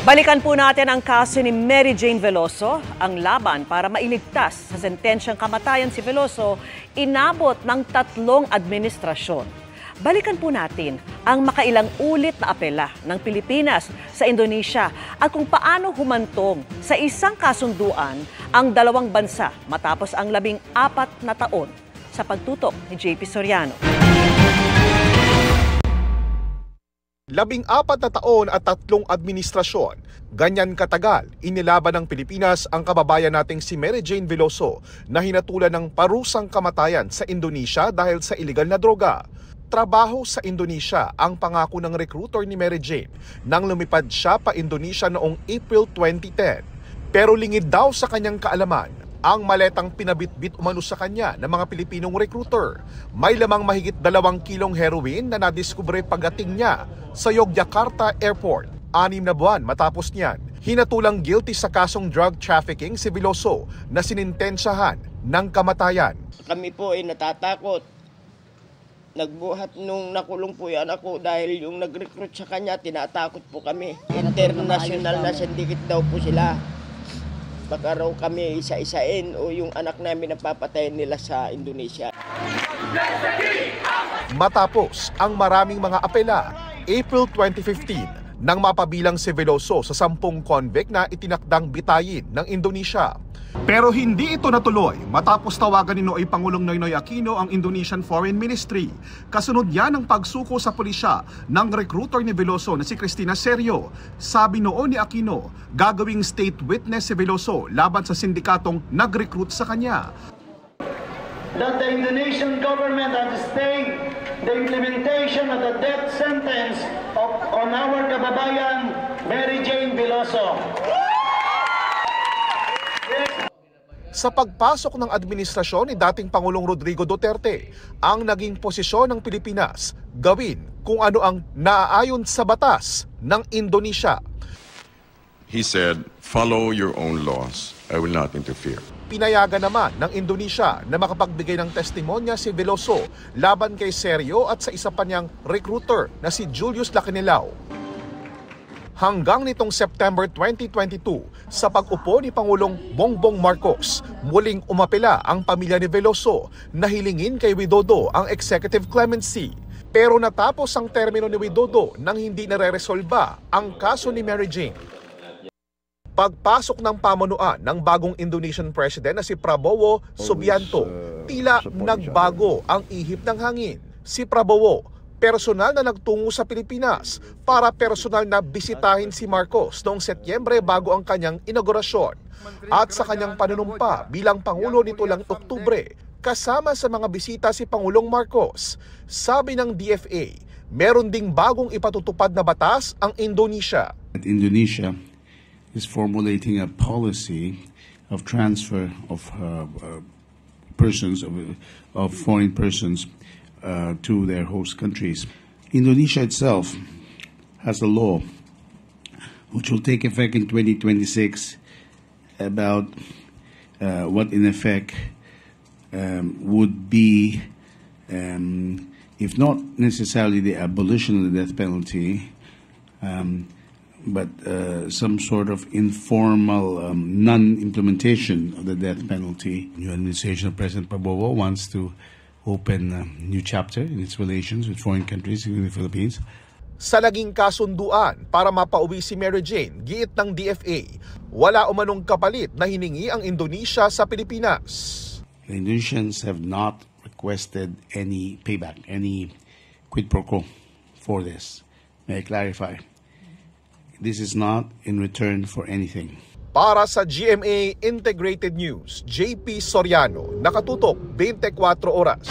Balikan po natin ang kaso ni Mary Jane Veloso. Ang laban para mailigtas sa sentensyang kamatayan si Veloso, inabot ng 3 administrasyon. Balikan po natin ang makailang ulit na apela ng Pilipinas sa Indonesia at kung paano humantong sa isang kasunduan ang dalawang bansa matapos ang 14 na taon sa pagtutok ni JP Soriano. 14 na taon at 3 administrasyon, ganyan katagal inilaban ng Pilipinas ang kababayan nating si Mary Jane Veloso na hinatulan ng parusang kamatayan sa Indonesia dahil sa iligal na droga. Trabaho sa Indonesia ang pangako ng recruiter ni Mary Jane nang lumipad siya pa Indonesia noong April 2010. Pero lingid daw sa kanyang kaalaman ang maletang pinabitbit umano sa kanya ng mga Pilipinong recruiter. May lamang mahigit 2 kilong heroin na nadiskubre pagdating niya sa Yogyakarta Airport. 6 na buwan matapos niyan, hinatulang guilty sa kasong drug trafficking si Veloso na sinintensyahan ng kamatayan. Kami po ay natatakot. Nagbuhat nung nakulong po yan ako dahil yung nag-recruit sa kanya, tinatakot po kami. International na syndicate daw po sila. Baka raw kami isa-isain o yung anak namin napapatayin nila sa Indonesia. Matapos ang maraming mga apela, April 2015, nang mapabilang si Veloso sa 10 convict na itinakdang bitayin ng Indonesia. Pero hindi ito natuloy matapos tawagan ni Noy Pangulong Noynoy Aquino ang Indonesian Foreign Ministry. Kasunod yan ang pagsuko sa pulisya ng recruiter ni Veloso na si Cristina Serio. Sabi noon ni Aquino, gagawing state witness si Veloso laban sa sindikatong nag-recruit sa kanya. That the Indonesian government has stayed the implementation of the death sentence on our kababayan Mary Jane Veloso. Sa pagpasok ng administrasyon ni dating Pangulong Rodrigo Duterte, ang naging posisyon ng Pilipinas, gawin kung ano ang naaayon sa batas ng Indonesia. He said, "Follow your own laws. I will not interfere." Pinayagan naman ng Indonesia na makapagbigay ng testimonya si Veloso laban kay Serio at sa isa pa niyang recruiter na si Julius Lacanilao. Hanggang nitong September 2022, sa pag-upo ni Pangulong Bongbong Marcos, muling umapela ang pamilya ni Veloso na hilingin kay Widodo ang executive clemency. Pero natapos ang termino ni Widodo nang hindi nare-resolba ang kaso ni Mary Jane. Pagpasok ng pamunuan ng bagong Indonesian President na si Prabowo Subianto, tila nagbago ang ihip ng hangin. Si Prabowo, personal na nagtungo sa Pilipinas para personal na bisitahin si Marcos noong Setyembre bago ang kanyang inaugurasyon. At sa kanyang panunumpa bilang Pangulo nito lang Oktubre, kasama sa mga bisita si Pangulong Marcos. Sabi ng DFA, meron ding bagong ipatutupad na batas ang Indonesia. Indonesia is formulating a policy of transfer of foreign persons to their host countries. Indonesia itself has a law which will take effect in 2026 about what in effect would be, if not necessarily the abolition of the death penalty, but some sort of informal non-implementation of the death penalty. New administration of President Prabowo wants to open a new chapter in its relations with foreign countries, including the Philippines. Sa naging kasunduan para mapauwi si Mary Jane, giit ng DFA, wala umanong kapalit na hiningi ang Indonesia sa Pilipinas. The Indonesians have not requested any payback, any quid pro quo for this. May I clarify? This is not in return for anything. Para sa GMA Integrated News, JP Soriano, nakatutok 24 oras.